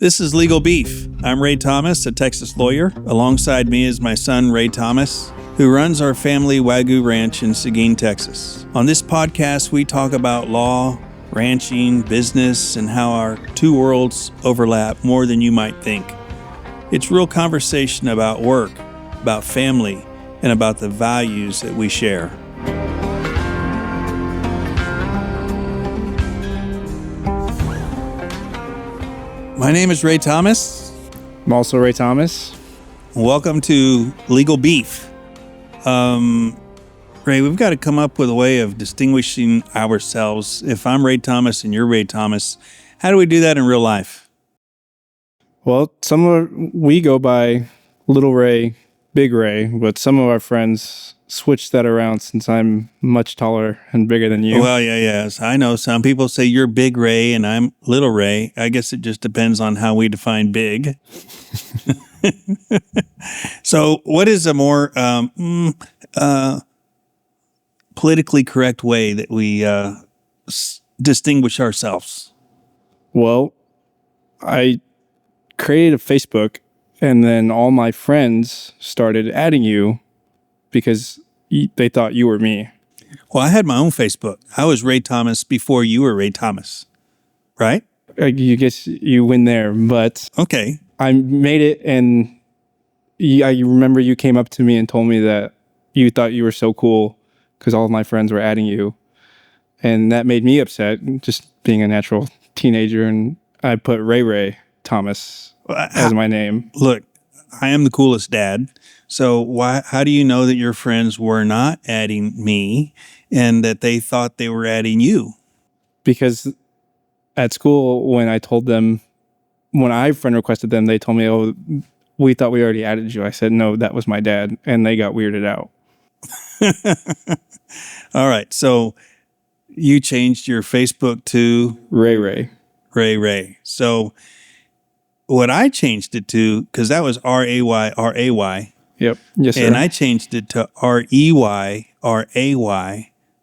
This is Legal Beef. I'm Ray Thomas, a Texas lawyer. Alongside me is my son, Ray Thomas, who runs our family Wagyu ranch in Seguin, Texas. On this podcast, we talk about law, ranching, business, and how our two worlds overlap more than you might think. It's real conversation about work, about family, and about the values that we share. My name is Ray Thomas. I'm also Ray Thomas. Welcome to Legal Beef. Ray, we've got to come up with a way of distinguishing ourselves. If I'm Ray Thomas and you're Ray Thomas, how do we do that in real life? Well, we go by Little Ray, Big Ray, but some of our friends switch that around since I'm much taller and bigger than you. Well, yes. I know some people say you're Big Ray and I'm Little Ray. I guess it just depends on how we define big. So what is a more politically correct way that we distinguish ourselves? Well, I created a Facebook, and then all my friends started adding you because they thought you were me. Well, I had my own Facebook. I was Ray Thomas before you were Ray Thomas, right? I guess you win there, but okay. I made it, and I remember you came up to me and told me that you thought you were so cool because all of my friends were adding you, and that made me upset, just being a natural teenager, and I put Ray Thomas as my name. Look, I am the coolest dad. So how do you know that your friends were not adding me and that they thought they were adding you? Because at school, when I friend requested them, they told me, "Oh, we thought we already added you." I said, "No, that was my dad," and they got weirded out. All right. So you changed your Facebook to Ray. So what I changed it to, because that was Ray. Yep. Yes, sir. And I changed it to Rey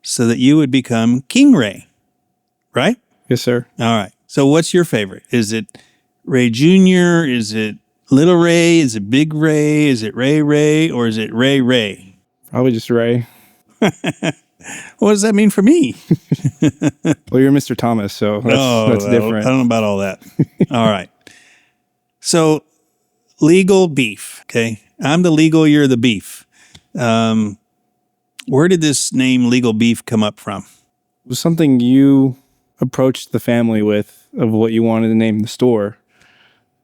so that you would become King Ray, right? Yes, sir. All right. So what's your favorite? Is it Ray Jr.? Is it Little Ray? Is it Big Ray? Is it Ray? Or is it Ray? Probably just Ray. What does that mean for me? Well, you're Mr. Thomas, so that's different. I don't know about all that. All right. So Legal Beef, okay? I'm the legal, you're the beef. Where did this name Legal Beef come up from? It was something you approached the family with of what you wanted to name the store.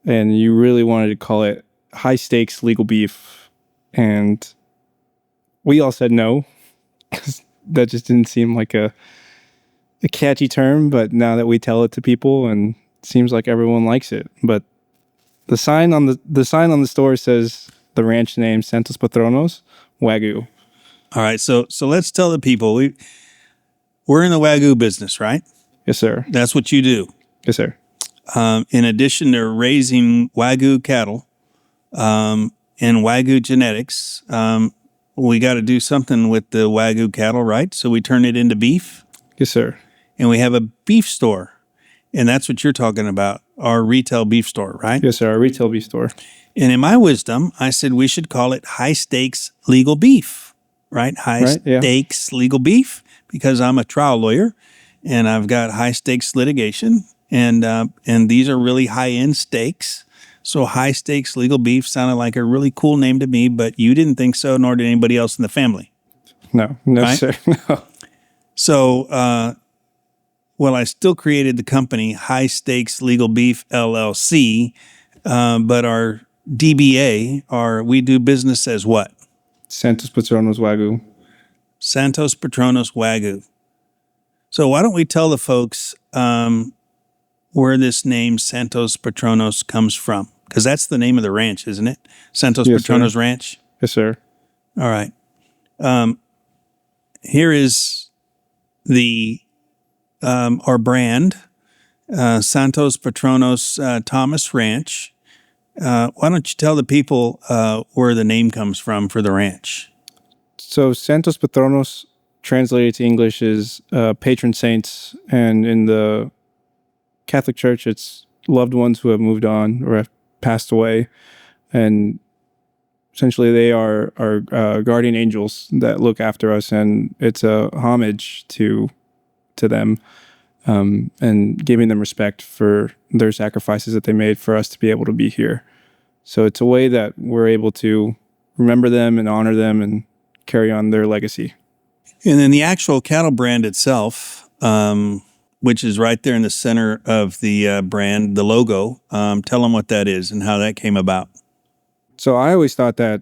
And you really wanted to call it High Stakes Legal Beef. And we all said no, because that just didn't seem like a catchy term. But now that we tell it to people, and it seems like everyone likes it. But the sign on the store says the ranch name Santos Patronos Wagyu. All right, so let's tell the people we're in the Wagyu business, right? Yes, sir. That's what you do. Yes, sir. In addition to raising Wagyu cattle and Wagyu genetics, we got to do something with the Wagyu cattle, right? So we turn it into beef. Yes, sir. And we have a beef store, and that's what you're talking about, our retail beef store, right? Yes, sir. Our retail beef store. And in my wisdom, I said we should call it High Stakes Legal Beef, right? Stakes Legal Beef, because I'm a trial lawyer and I've got high stakes litigation, and these are really high end stakes. So High Stakes Legal Beef sounded like a really cool name to me, but you didn't think so, nor did anybody else in the family. No, right? Sir. No. So, I still created the company High Stakes Legal Beef LLC, but our DBA, we do business as what? Santos Patronos Wagyu. Santos Patronos Wagyu. So why don't we tell the folks where this name Santos Patronos comes from? Because that's the name of the ranch, isn't it? Santos Patronos Ranch? Yes, sir. All right. Here is our brand, Santos Patronos Thomas Ranch. Why don't you tell the people where the name comes from for the ranch? So Santos Patronos, translated to English, is patron saints, and in the Catholic Church, it's loved ones who have moved on or have passed away, and essentially they are our guardian angels that look after us, and it's a homage to them, and giving them respect for their sacrifices that they made for us to be able to be here. So it's a way that we're able to remember them and honor them and carry on their legacy. And then the actual cattle brand itself, which is right there in the center of the brand, the logo. Tell them what that is and how that came about. So I always thought that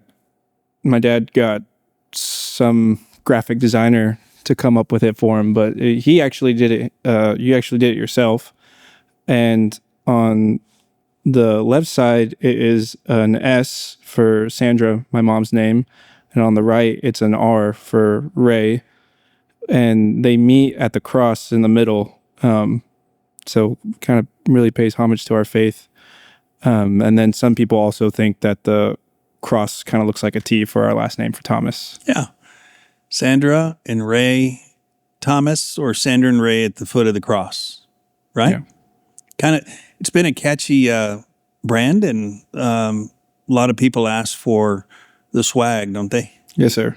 my dad got some graphic designer to come up with it for him, but he actually did it. You actually did it yourself. And on the left side, it is an S for Sandra, my mom's name. And on the right, it's an R for Ray. And they meet at the cross in the middle. So kind of really pays homage to our faith. And then some people also think that the cross kind of looks like a T for our last name for Thomas. Yeah. Sandra and Ray Thomas, or Sandra and Ray at the foot of the cross, right? Yeah. Kind of, it's been a catchy brand, and a lot of people ask for the swag, don't they? Yes, sir.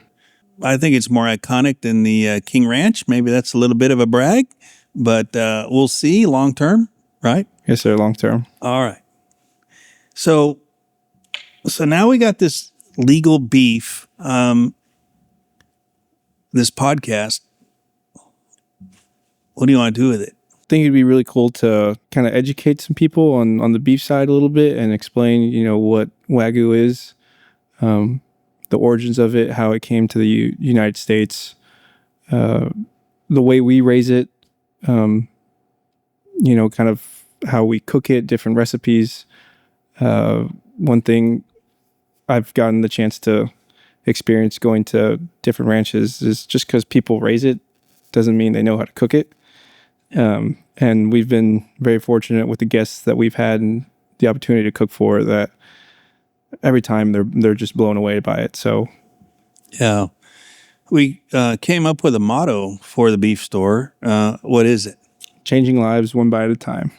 I think it's more iconic than the King Ranch. Maybe that's a little bit of a brag, but we'll see long term, right? Yes, sir. Long term. All right. So now we got this legal beef, this podcast. What do you want to do with it? I think it'd be really cool to kind of educate some people on the beef side a little bit and explain, what Wagyu is, the origins of it, how it came to the United States, the way we raise it, kind of how we cook it, different recipes. One thing I've gotten the chance to experience going to different ranches is just because people raise it doesn't mean they know how to cook it. And we've been very fortunate with the guests that we've had and the opportunity to cook for, that every time they're just blown away by it. So, yeah, we came up with a motto for the beef store. What is it? Changing lives one bite at a time.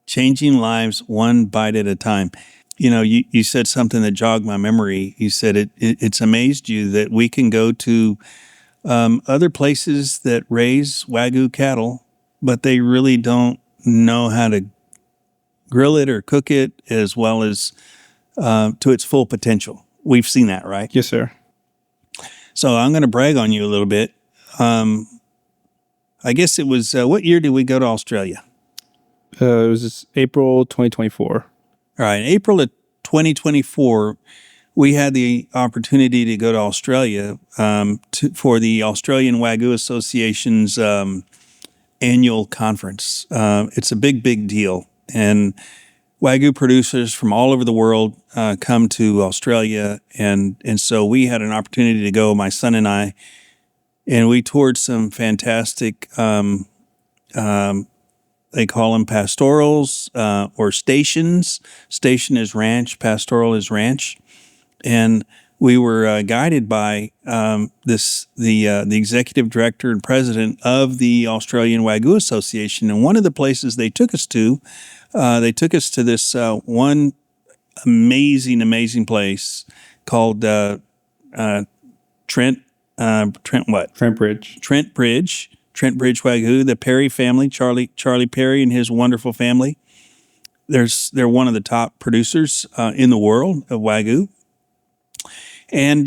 Changing lives one bite at a time. You said something that jogged my memory. You said it's amazed you that we can go to other places that raise Wagyu cattle, but they really don't know how to grill it or cook it as well as to its full potential. We've seen that, right? Yes, sir. So I'm going to brag on you a little bit. I guess it was, what year did we go to Australia? It was April 2024. All right, April of 2024, we had the opportunity to go to Australia for the Australian Wagyu Association's annual conference. It's a big, big deal. And Wagyu producers from all over the world come to Australia. And so we had an opportunity to go, my son and I, and we toured some fantastic, they call them pastorals or stations. Station is ranch, pastoral is ranch. And we were guided by the executive director and president of the Australian Wagyu Association. And one of the places they took us to this one amazing place called Trent Bridge. Trent Bridge Wagyu, the Perry family, Charlie Perry and his wonderful family. They're one of the top producers in the world of Wagyu. And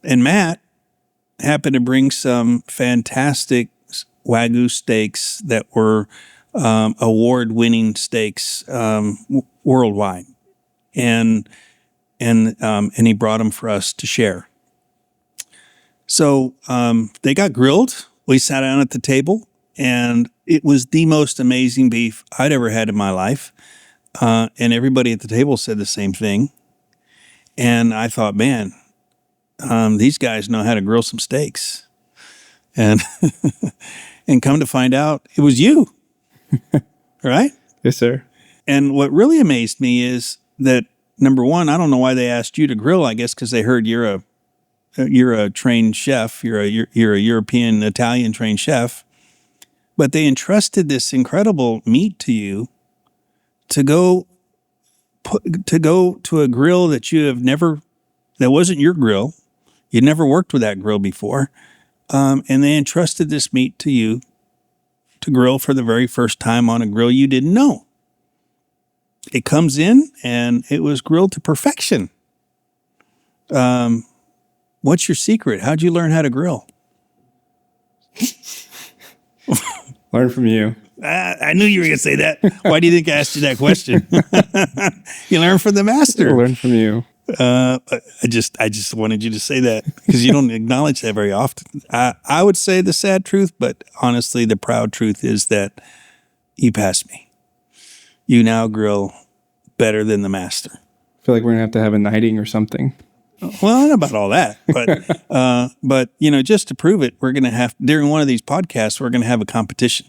Matt happened to bring some fantastic Wagyu steaks that were award-winning steaks worldwide, and he brought them for us to share. So they got grilled. We sat down at the table, and it was the most amazing beef I'd ever had in my life. And everybody at the table said the same thing. And I thought, man, these guys know how to grill some steaks. And and come to find out, it was you, right? Yes, sir. And what really amazed me is that, number one, I don't know why they asked you to grill. I guess because they heard you're a trained chef. You're a European Italian trained chef. but they entrusted this incredible meat to you to go to a grill that that wasn't your grill. You'd never worked with that grill before. And they entrusted this meat to you to grill for the very first time on a grill you didn't know. It comes in and it was grilled to perfection. What's your secret? How'd you learn how to grill? Learn from you. I knew you were going to say that. Why do you think I asked you that question? You learn from the master. Learn from you. I just wanted you to say that because you don't acknowledge that very often. I would say the sad truth, but honestly, the proud truth is that you passed me. You now grill better than the master. I feel like we're going to have a knighting or something. Well, not about all that, but just to prove it, we're going to have, during one of these podcasts, we're going to have a competition.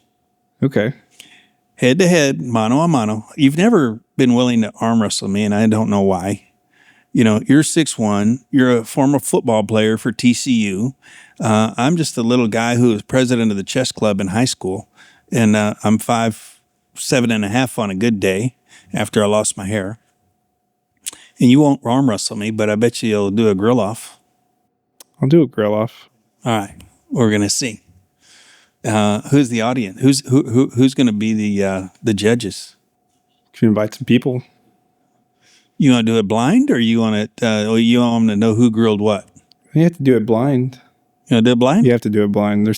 Okay. Head to head, mano a mano. You've never been willing to arm wrestle me, and I don't know why. You're 6'1", you're a former football player for TCU. I'm just a little guy who was president of the chess club in high school, and I'm 5'7.5" on a good day after I lost my hair. And you won't arm wrestle me, but I bet you'll do a grill off. I'll do a grill off. All right, we're gonna see. Who's the audience? Who's going to be the judges? Can you invite some people? You want to do it blind, or you want them to know who grilled what? You have to do it blind. You want to do it blind? You have to do it blind.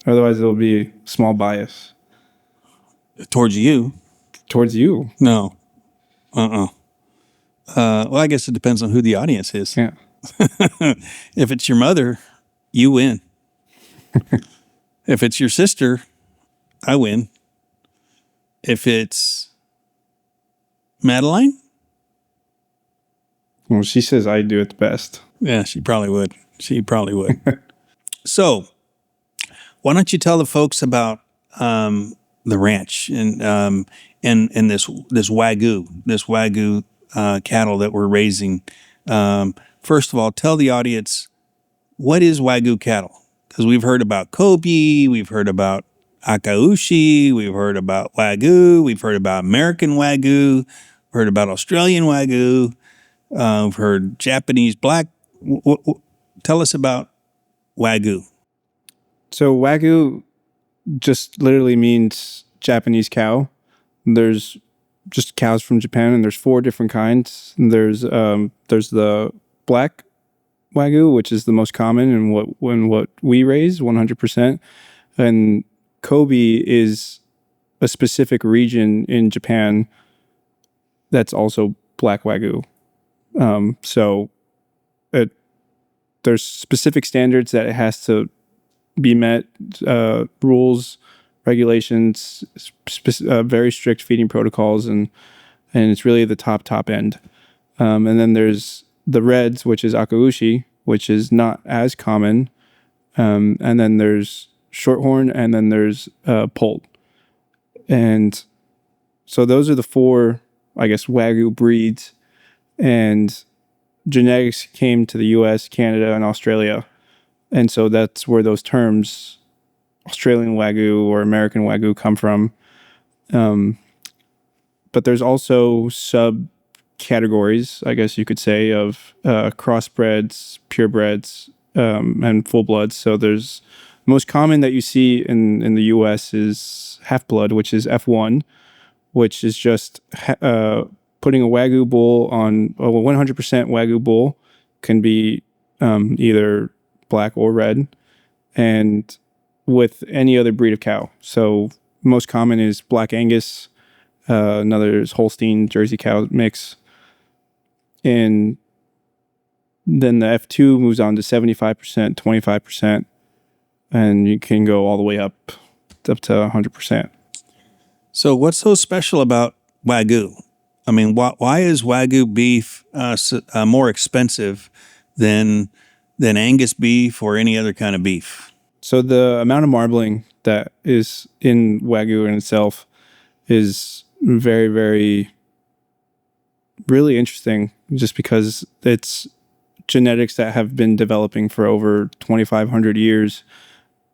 Otherwise, there'll be small bias Towards you? towards you. No. Well, I guess it depends on who the audience is. Yeah. If it's your mother, you win. If it's your sister, I win. If it's Madeline? Well, she says I do it the best. Yeah, she probably would. So, why don't you tell the folks about the ranch and this Wagyu cattle that we're raising. First of all, tell the audience, what is Wagyu cattle? Because we've heard about Kobe, we've heard about Akaushi, we've heard about Wagyu, we've heard about American Wagyu, we've heard about Australian Wagyu, we've heard Japanese black. Tell us about Wagyu. So Wagyu just literally means Japanese cow. There's just cows from Japan, and there's 4 different kinds. There's the black Wagyu, which is the most common and what we raise 100%. And Kobe is a specific region in Japan that's also black Wagyu. There's specific standards that it has to be met, rules, regulations, very strict feeding protocols, and it's really the top end. And then there's the reds, which is Akaushi, which is not as common. And then there's shorthorn, and then there's polled. And so those are the 4, I guess, Wagyu breeds. And genetics came to the US, Canada, and Australia. And so that's where those terms, Australian Wagyu or American Wagyu, come from. But there's also subcategories, I guess you could say, of crossbreds, purebreds, and full-bloods. So there's the most common that you see in the US is half-blood, which is F1, which is just putting a Wagyu bull on a 100% Wagyu bull can be either black or red, and with any other breed of cow. So most common is Black Angus, another is Holstein, Jersey cow mix. And then the F2 moves on to 75%, 25%, and you can go all the way up to 100%. So what's so special about Wagyu? I mean, why is Wagyu beef more expensive than Angus beef or any other kind of beef? So the amount of marbling that is in Wagyu in itself is very, very, really interesting, just because it's genetics that have been developing for over 2,500 years.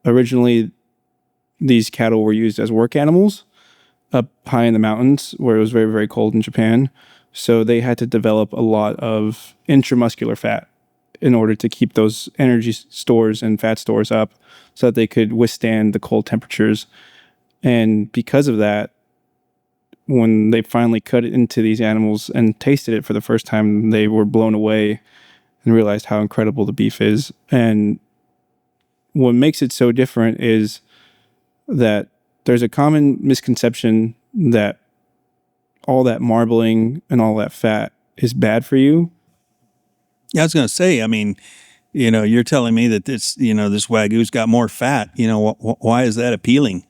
Originally, these cattle were used as work animals up high in the mountains where it was very, very cold in Japan. So they had to develop a lot of intramuscular fat in order to keep those energy stores and fat stores up so that they could withstand the cold temperatures. And because of that, when they finally cut it into these animals and tasted it for the first time, they were blown away and realized how incredible the beef is. And what makes it so different is that there's a common misconception that all that marbling and all that fat is bad for you. Yeah, I was going to say, I mean, you're telling me that this Wagyu's got more fat. Why is that appealing?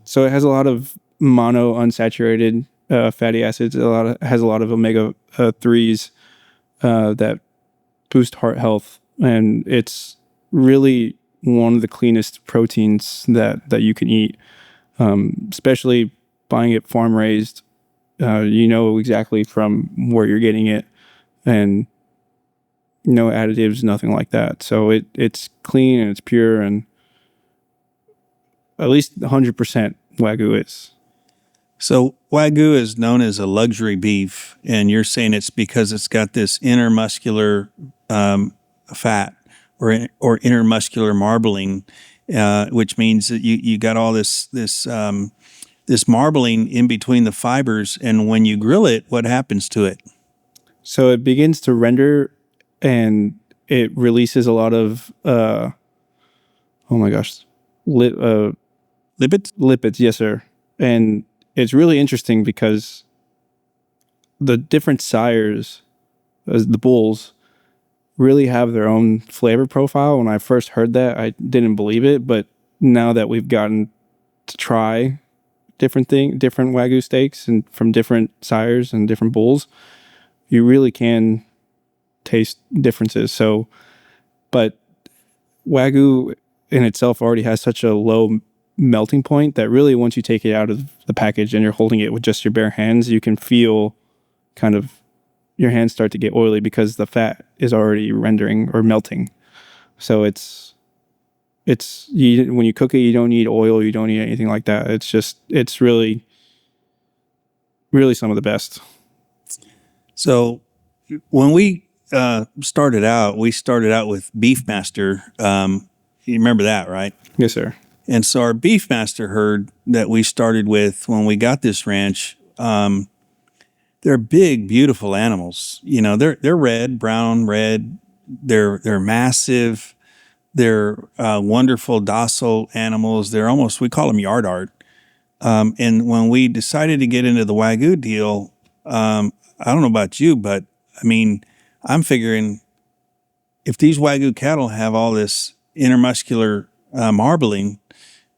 So it has a lot of mono unsaturated fatty acids. Has a lot of omega 3s that boost heart health, and it's really one of the cleanest proteins that you can eat. Especially buying it farm raised, exactly from where you're getting it, and no additives, nothing like that. So it's clean and it's pure, and at least 100% Wagyu is. So Wagyu is known as a luxury beef, and you're saying it's because it's got this intermuscular fat or intermuscular marbling, which means that you got all this marbling in between the fibers, and when you grill it, what happens to it? So it begins to render, and it releases a lot of lipids. Lipids, yes, sir. And it's really interesting because the different sires, as the bulls, really have their own flavor profile. When I first heard that, I didn't believe it, but now that we've gotten to try different Wagyu steaks and from different sires and different bulls, you really can taste differences. So, but Wagyu in itself already has such a low melting point that really once you take it out of the package and you're holding it with just your bare hands, you can feel kind of your hands start to get oily because the fat is already rendering or melting. So when you cook it, you don't need oil, you don't need anything like that. It's really, really some of the best. So when we started out with Beefmaster. You remember that, right? Yes, sir. And so our Beefmaster herd that we started with when we got this ranch, they're big, beautiful animals. They're red, brown, red. They're massive. They're wonderful, docile animals. We call them yard art. And when we decided to get into the Wagyu deal, I don't know about you, but I mean, I'm figuring if these Wagyu cattle have all this intermuscular marbling,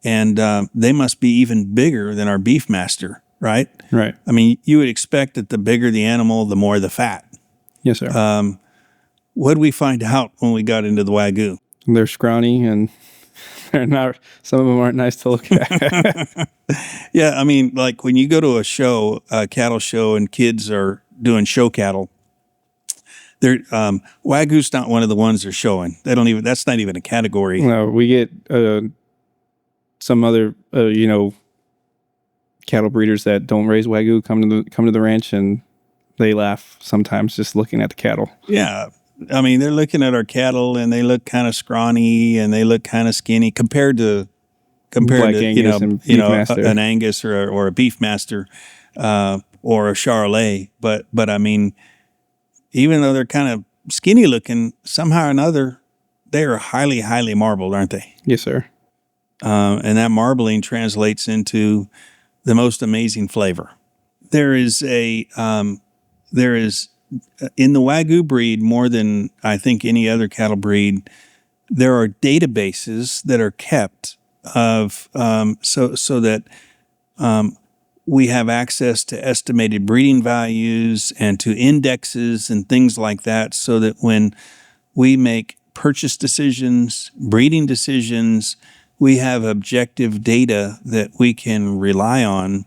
and they must be even bigger than our Beefmaster, right? Right. I mean, you would expect that the bigger the animal, the more the fat. Yes, sir. What did we find out when we got into the Wagyu? They're scrawny and they're not. Some of them aren't nice to look at. Yeah, I mean, like when you go to a show, a cattle show, and kids are doing show cattle, Wagyu's not one of the ones they're showing. They don't even. That's not even a category. No, we get some other cattle breeders that don't raise Wagyu come to the ranch, and they laugh sometimes just looking at the cattle. Yeah. I mean, they're looking at our cattle and they look kind of scrawny and they look kind of skinny compared to Angus and Beefmaster. An Angus or a Beefmaster or a Charolais. But I mean, even though they're kind of skinny looking, somehow or another, they are highly, highly marbled, aren't they? Yes, sir. And that marbling translates into the most amazing flavor. There is in the Wagyu breed, more than I think any other cattle breed, there are databases that are kept of so that we have access to estimated breeding values and to indexes and things like that, so that when we make purchase decisions, breeding decisions, we have objective data that we can rely on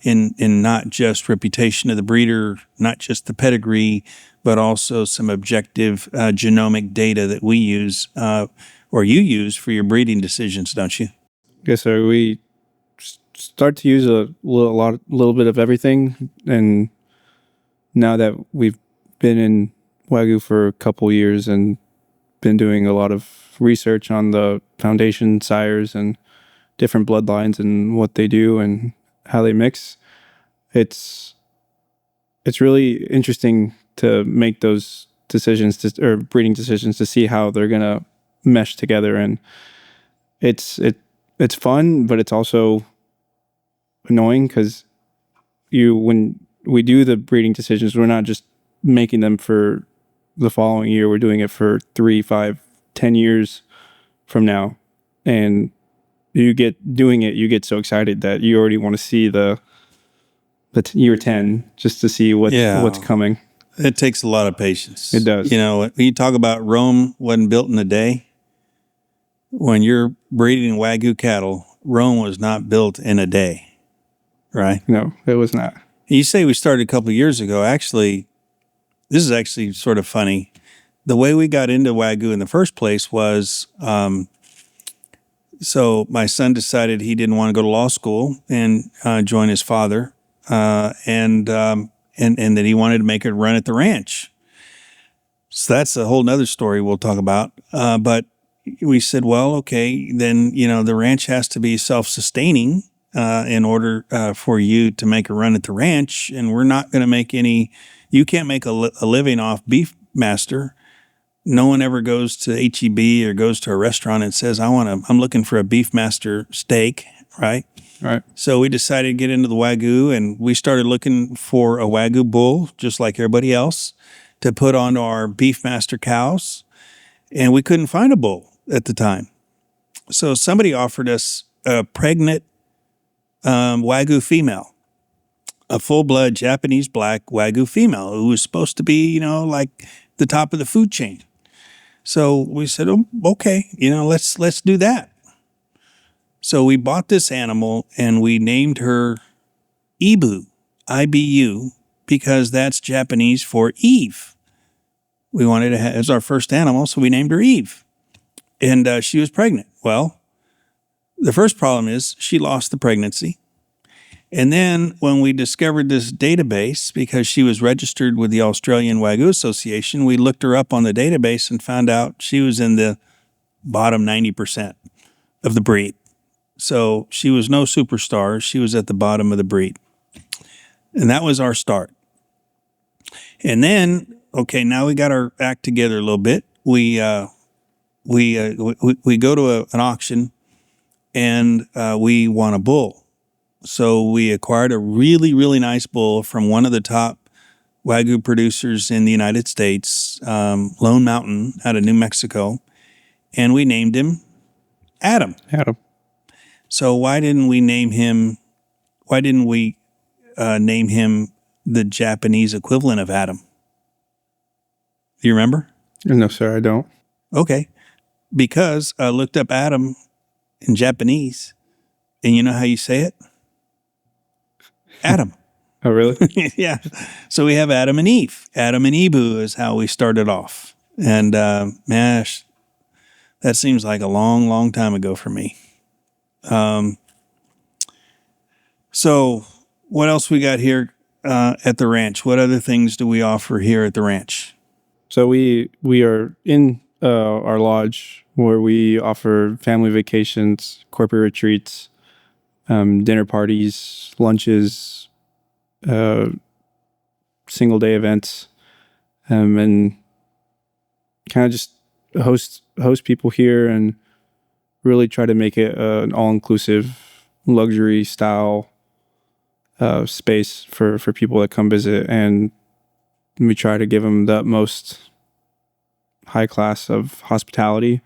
in not just reputation of the breeder, not just the pedigree, but also some objective genomic data that we use or you use for your breeding decisions, don't you? Yes, sir. We start to use a little bit of everything, and now that we've been in Wagyu for a couple years and been doing a lot of research on the foundation sires and different bloodlines and what they do and how they mix, it's really interesting to make those decisions or breeding decisions to see how they're gonna mesh together, and it's fun, but it's also annoying because when we do the breeding decisions, we're not just making them for the following year. We're doing it for 3, 5, 10 years from now, and you get so excited that you already want to see the year 10 just to see what's coming. It takes a lot of patience. It does. You know, when you talk about Rome wasn't built in a day, when you're breeding Wagyu cattle, Rome was not built in a day, right? No, it was not. You say we started a couple of years ago. Actually, this is actually sort of funny. The way we got into Wagyu in the first place was, so my son decided he didn't want to go to law school and join his father, and that he wanted to make a run at the ranch. So that's a whole nother story we'll talk about. But we said, well, okay, then, you know, the ranch has to be self-sustaining in order for you to make a run at the ranch. And we're not going to make you can't make a living off Beef Master. No one ever goes to HEB or goes to a restaurant and says, I'm looking for a Beef Master steak, right? Right. So we decided to get into the Wagyu, and we started looking for a Wagyu bull, just like everybody else, to put on our Beef Master cows. And we couldn't find a bull at the time. So somebody offered us a pregnant Wagyu female, a full-blood Japanese black Wagyu female who was supposed to be, you know, like the top of the food chain. So we said, oh, okay, you know, let's do that. So we bought this animal and we named her Ibu, I-B-U, because that's Japanese for Eve. We wanted to have as our first animal, so we named her Eve. And she was pregnant. Well, the first problem is she lost the pregnancy. And then when we discovered this database, because she was registered with the Australian Wagyu Association, we looked her up on the database and found out she was in the bottom 90% of the breed. So she was no superstar. She was at the bottom of the breed. And that was our start. And then, okay, now we got our act together a little bit. We go to an auction, and we want a bull. So we acquired a really, really nice bull from one of the top Wagyu producers in the United States, Lone Mountain out of New Mexico, and we named him Adam. Adam. So why didn't we name him the Japanese equivalent of Adam? Do you remember? No, sir, I don't. Okay. Because I looked up Adam in Japanese, and you know how you say it? Adam. Oh, really? Yeah. So we have Adam and Eve. Adam and Ibu is how we started off. And, man, that seems like a long, long time ago for me. So what else we got here at the ranch? What other things do we offer here at the ranch? So we are in our lodge where we offer family vacations, corporate retreats, dinner parties, lunches, single day events, and kind of just host people here and really try to make it an all-inclusive luxury style space for people that come visit, and we try to give them the utmost high class of hospitality,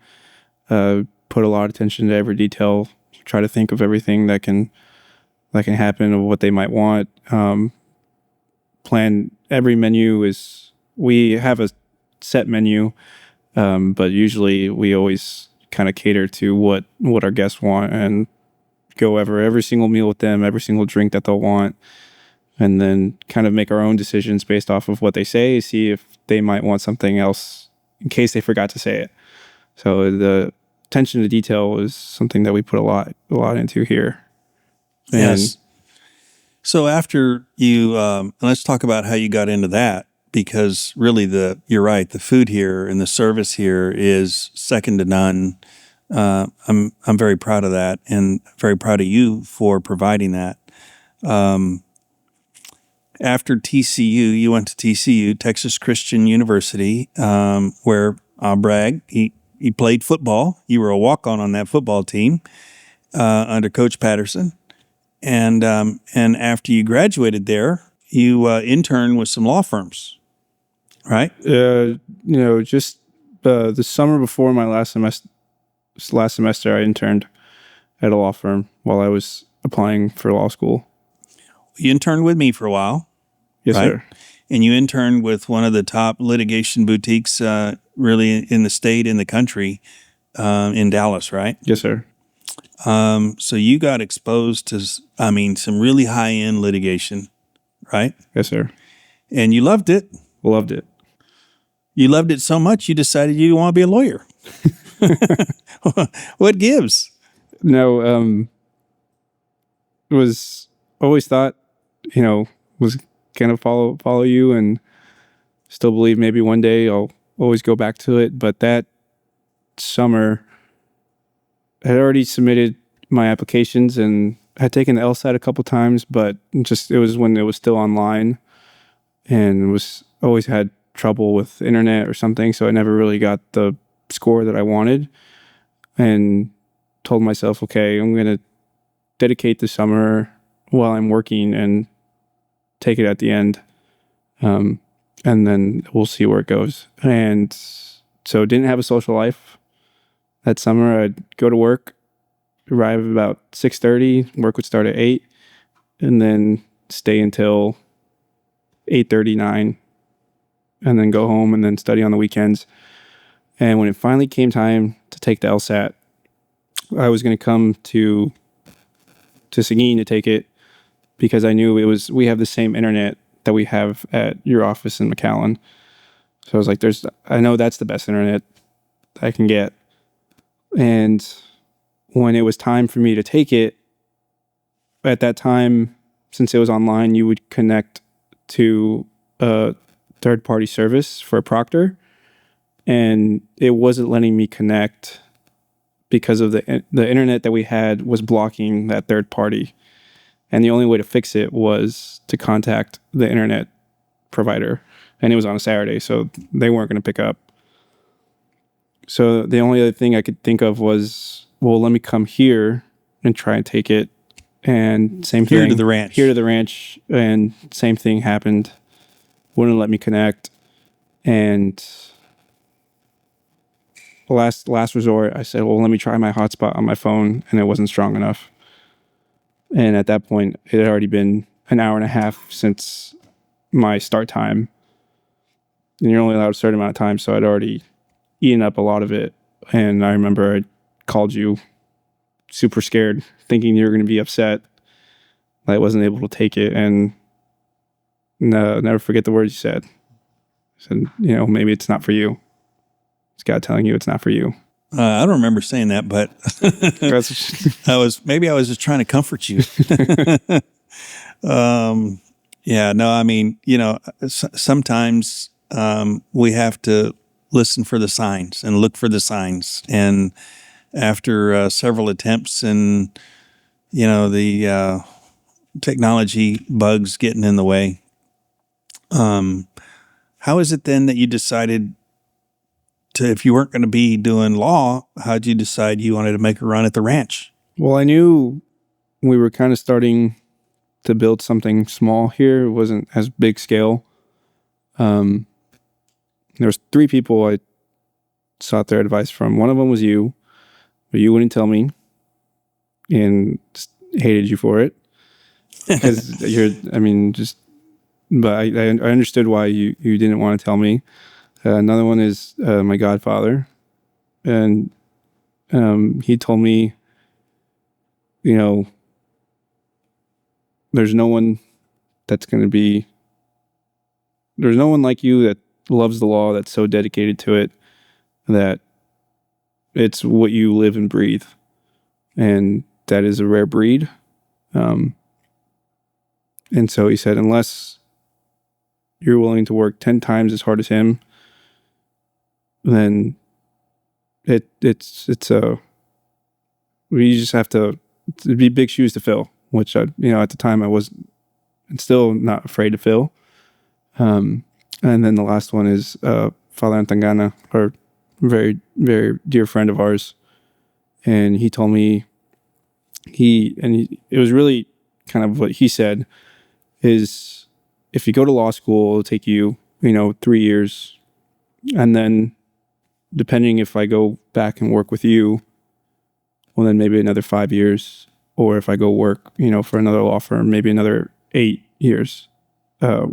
put a lot of attention to every detail, try to think of everything that can happen, of what they might want. Plan every menu we have a set menu, but usually we always kind of cater to what our guests want and go over every single meal with them, every single drink that they'll want, and then kind of make our own decisions based off of what they say, see if they might want something else in case they forgot to say it. So attention to detail is something that we put a lot into here. And Yes. So after you, let's talk about how you got into that, because really you're right, the food here and the service here is second to none. I'm very proud of that, and very proud of you for providing that. After TCU, you went to TCU, Texas Christian University, where I'll brag, he played football. You were a walk-on that football team under Coach Patterson. And after you graduated there, you interned with some law firms, right? just the summer before my last semester, I interned at a law firm while I was applying for law school. You interned with me for a while. Yes, right? sir. And you interned with one of the top litigation boutiques really in the state, in the country, in Dallas, right? Yes, sir. So you got exposed to, some really high-end litigation, right? Yes, sir. And you loved it. Loved it. You loved it so much you decided you want to be a lawyer. What gives? No, was always thought, was gonna follow you, and still believe maybe one day I'll always go back to it. But that summer, I had already submitted my applications and had taken the LSAT a couple times, but it was when it was still online, and was always had trouble with the internet or something, so I never really got the score that I wanted, and told myself, okay, I'm going to dedicate the summer while I'm working and take it at the end, and then we'll see where it goes. And so didn't have a social life that summer. I'd go to work, arrive about 6:30, work would start at 8, and then stay until 8:30, 9, and then go home and then study on the weekends. And when it finally came time to take the LSAT, I was going to come to Seguin to take it, because I knew we have the same internet that we have at your office in McAllen. So I was like, I know that's the best internet I can get. And when it was time for me to take it, at that time, since it was online, you would connect to a third-party service for a proctor, and it wasn't letting me connect because of the internet that we had was blocking that third party. And the only way to fix it was to contact the internet provider. And it was on a Saturday, so they weren't going to pick up. So the only other thing I could think of was, well, let me come here and try and take it. And same thing. Here to the ranch. Here to the ranch. And same thing happened. Wouldn't let me connect. And last resort, I said, well, let me try my hotspot on my phone, and it wasn't strong enough. And at that point, it had already been an hour and a half since my start time. And you're only allowed a certain amount of time, so I'd already eaten up a lot of it. And I remember I called you super scared, thinking you were going to be upset that I wasn't able to take it. And no, never forget the words you said. I said, maybe it's not for you. It's God telling you it's not for you. I don't remember saying that, but I was just trying to comfort you. Sometimes we have to listen for the signs and look for the signs. And after several attempts and, the technology bugs getting in the way, how is it then that you decided if you weren't going to be doing law, how'd you decide you wanted to make a run at the ranch? Well, I knew we were kind of starting to build something small here. It wasn't as big scale. There was 3 people I sought their advice from. One of them was you, but you wouldn't tell me, and hated you for it. Because but I understood why you didn't want to tell me. Another one is my godfather, and he told me, there's no one like you that loves the law, that's so dedicated to it, that it's what you live and breathe. And that is a rare breed. And so he said, unless you're willing to work 10 times as hard as him, then it's you just have to, it'd be big shoes to fill, which at the time I was still not afraid to fill. And then the last one is Father Antangana, our very, very dear friend of ours. And he told me, it was really kind of what he said is, if you go to law school, it'll take you, 3 years. And then depending if I go back and work with you, well, then maybe another 5 years. Or if I go work, for another law firm, maybe another 8 years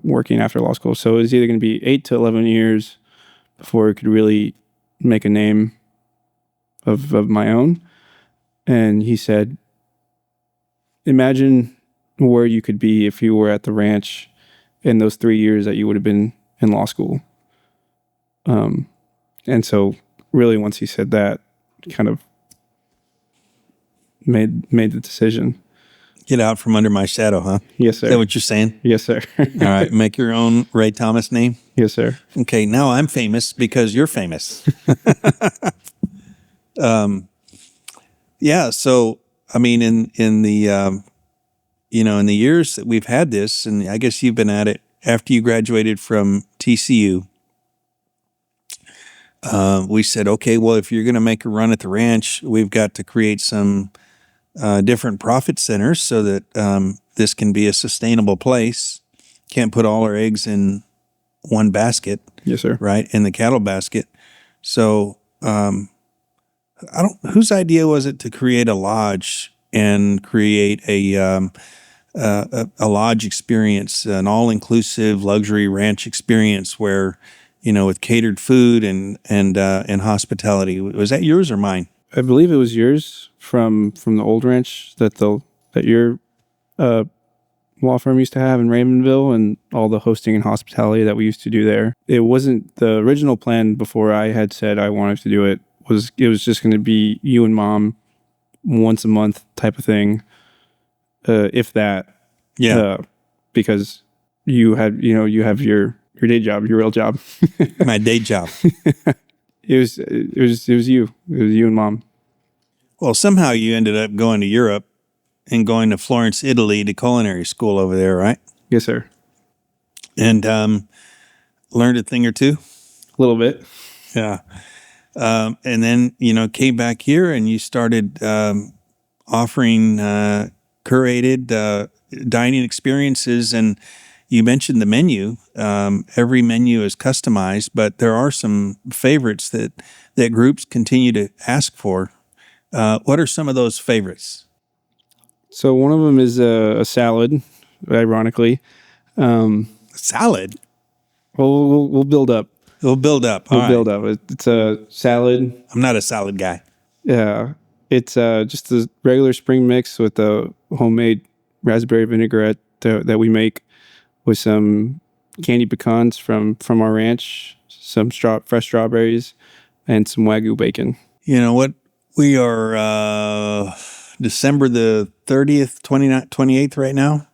working after law school. So it's either going to be 8 to 11 years before I could really make a name of my own. And he said, imagine where you could be if you were at the ranch in those 3 years that you would have been in law school. And so really once he said that, kind of made the decision. Get out from under my shadow, huh? Yes, sir. Is that what you're saying? Yes, sir. All right. Make your own Ray Thomas name. Yes, sir. Okay. Now I'm famous because you're famous. Yeah. So, I mean, in the, in the years that we've had this, and I guess you've been at it after you graduated from TCU, we said, okay, well, if you're going to make a run at the ranch, we've got to create some different profit centers so that this can be a sustainable place. Can't put all our eggs in one basket. Yes, sir. Right, in the cattle basket. So, whose idea was it to create a lodge and create a lodge experience, an all-inclusive luxury ranch experience where, with catered food and hospitality? Was that yours or mine? I believe it was yours from the old ranch that your law firm used to have in Raymondville, and all the hosting and hospitality that we used to do there. It wasn't the original plan before I had said I wanted to do it. It was just going to be you and Mom once a month type of thing, if that. Yeah. Because you have your day job, your real job. My day job. It was you. It was you and Mom. Well, somehow you ended up going to Europe and going to Florence, Italy to culinary school over there, right? Yes, sir. And learned a thing or two? A little bit. Yeah. And then, came back here and you started offering curated dining experiences. And you mentioned the menu. Every menu is customized, but there are some favorites that groups continue to ask for. What are some of those favorites? So one of them is a salad, ironically. Salad? Well, we'll build up. We'll build up. We'll build up. It's a salad. I'm not a salad guy. Yeah. It's just a regular spring mix with a homemade raspberry vinaigrette that we make with some candy pecans from our ranch, some fresh strawberries, and some Wagyu bacon. You know what? We are December the 30th, 28th right now?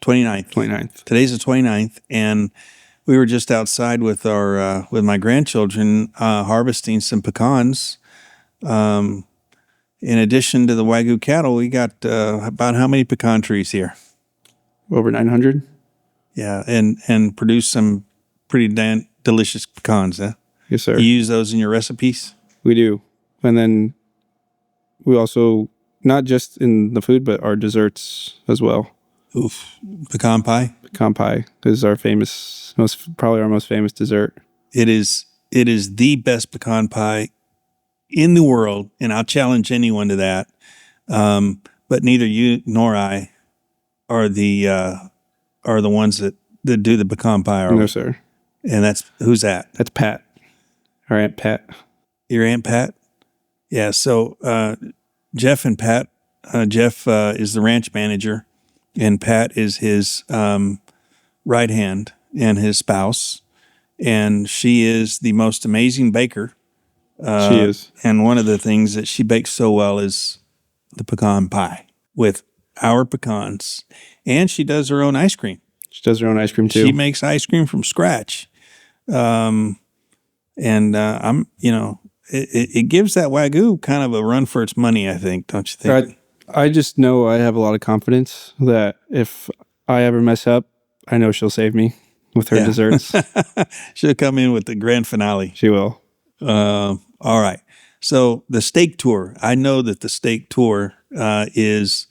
29th. 29th. Today's the 29th, and we were just outside with with my grandchildren harvesting some pecans. In addition to the Wagyu cattle, we got about how many pecan trees here? Over 900. Yeah, and produce some pretty delicious pecans, huh? Yes, sir. You use those in your recipes? We do. And then we also, not just in the food, but our desserts as well. Oof. Pecan pie? Pecan pie is our probably our most famous dessert. It is the best pecan pie in the world, and I'll challenge anyone to that. But neither you nor I are the ones that do the pecan pie. No, sir. And who's that? That's Pat. Our Aunt Pat. Your Aunt Pat? Yeah. So Jeff and Pat. Jeff is the ranch manager, and Pat is his right hand and his spouse. And she is the most amazing baker She is. And one of the things that she bakes so well is the pecan pie with our pecans. And she does her own ice cream. She does her own ice cream too. She makes ice cream from scratch. And it gives that Wagyu kind of a run for its money, I think, don't you think? I just know I have a lot of confidence that if I ever mess up, I know she'll save me with her desserts. She'll come in with the grand finale. She will. All right. So the steak tour, I know that the steak tour is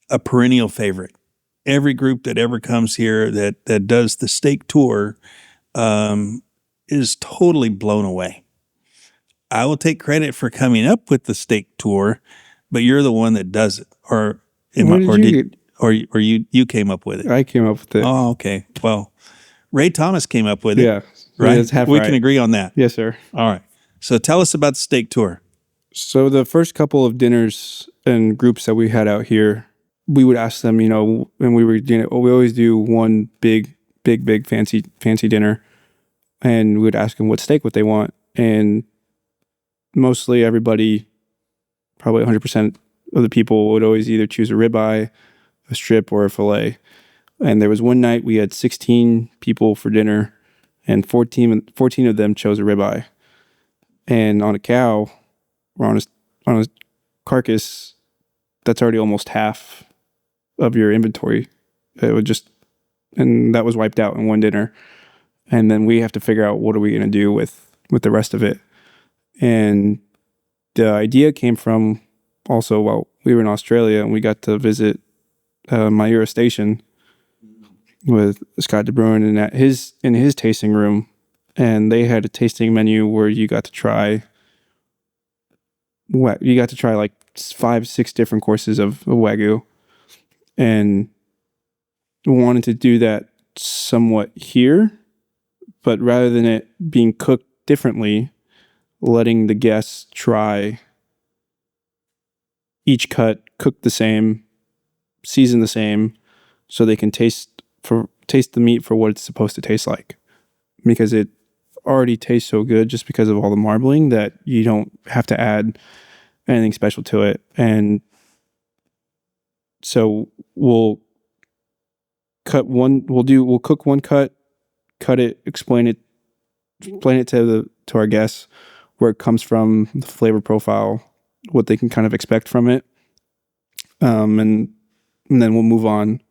a perennial favorite. Every group that ever comes here that does the steak tour is totally blown away. I will take credit for coming up with the steak tour, but you're the one that does it, you came up with it. I came up with it. Oh, okay. Well, Ray Thomas came up with it. Yeah, right. We right. can agree on that. Yes, sir. All right. So tell us about the steak tour. So the first couple of dinners and groups that we had out here, we would ask them, when we were doing it, we always do one big fancy dinner, and we would ask them what steak would they want, and mostly everybody, probably 100% of the people would always either choose a ribeye, a strip, or a fillet. And there was one night we had 16 people for dinner, and 14 of them chose a ribeye. And on a cow, or on a carcass, that's already almost half of your inventory. And that was wiped out in one dinner. And then we have to figure out what are we going to do with the rest of it. And the idea came from also while we were in Australia, and we got to visit Myura Station with Scott DeBruin in his tasting room, and they had a tasting menu where you got to try like 5-6 different courses of Wagyu, and wanted to do that somewhat here, but rather than it being cooked differently, letting the guests try each cut, cook the same, season the same, so they can taste the meat for what it's supposed to taste like, because it already tastes so good just because of all the marbling that you don't have to add anything special to it. And so we'll cook one cut, cut it, explain it to our guests where it comes from, the flavor profile, what they can kind of expect from it, and then we'll move on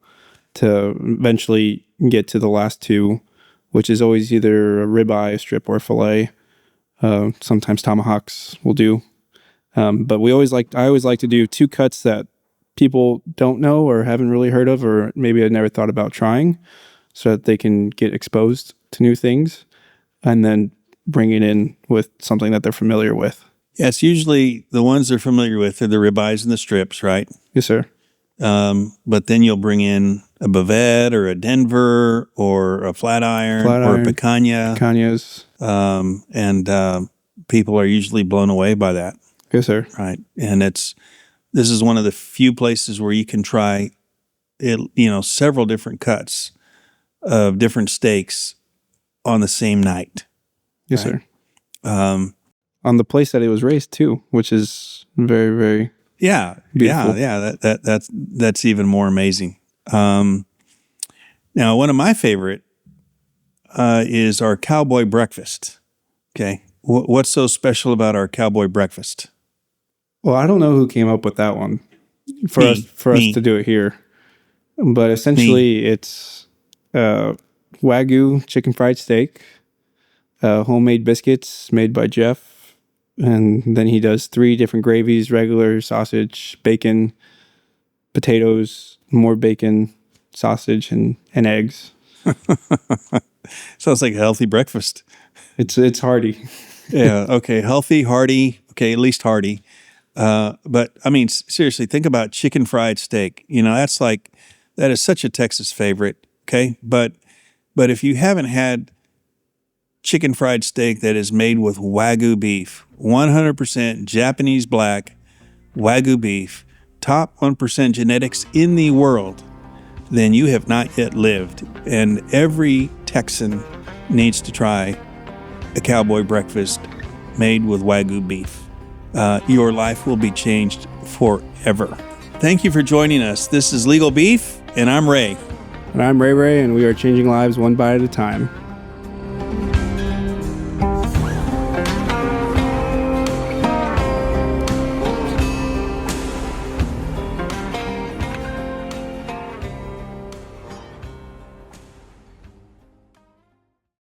to eventually get to the last two, which is always either a ribeye, a strip, or a fillet. Sometimes tomahawks will do. But I always like to do 2 cuts that people don't know or haven't really heard of, or maybe I never thought about trying, so that they can get exposed to new things, and then bring it in with something that they're familiar with. Yeah, it's usually the ones they're familiar with are the ribeyes and the strips, right? Yes, sir. But then you'll bring in a bavette or a Denver or a flat iron or a picanha. Picanhas. And people are usually blown away by that. Yes, sir. Right. And this is one of the few places where you can try several different cuts of different steaks on the same night. Yes, right? Sir. On the place that it was raised too, which is very, very beautiful. That's even more amazing. Now, one of my favorite is our cowboy breakfast. Okay, what's so special about our cowboy breakfast? Well, I don't know who came up with that one for us to do it here, but essentially it's Wagyu chicken fried steak, homemade biscuits made by Jeff. And then he does 3 different gravies: regular, sausage, bacon, potatoes, more bacon, sausage, and eggs. Sounds like a healthy breakfast. It's hearty. Yeah. Okay. Healthy, hearty. Okay. At least hearty. But I mean, seriously, think about chicken fried steak. That is such a Texas favorite. Okay. But if you haven't had chicken fried steak that is made with Wagyu beef, 100% Japanese black Wagyu beef, top 1% genetics in the world, then you have not yet lived. And every Texan needs to try a cowboy breakfast made with Wagyu beef. Your life will be changed forever. Thank you for joining us. This is Legal Beef, and I'm Ray. And I'm Ray, and we are changing lives one bite at a time.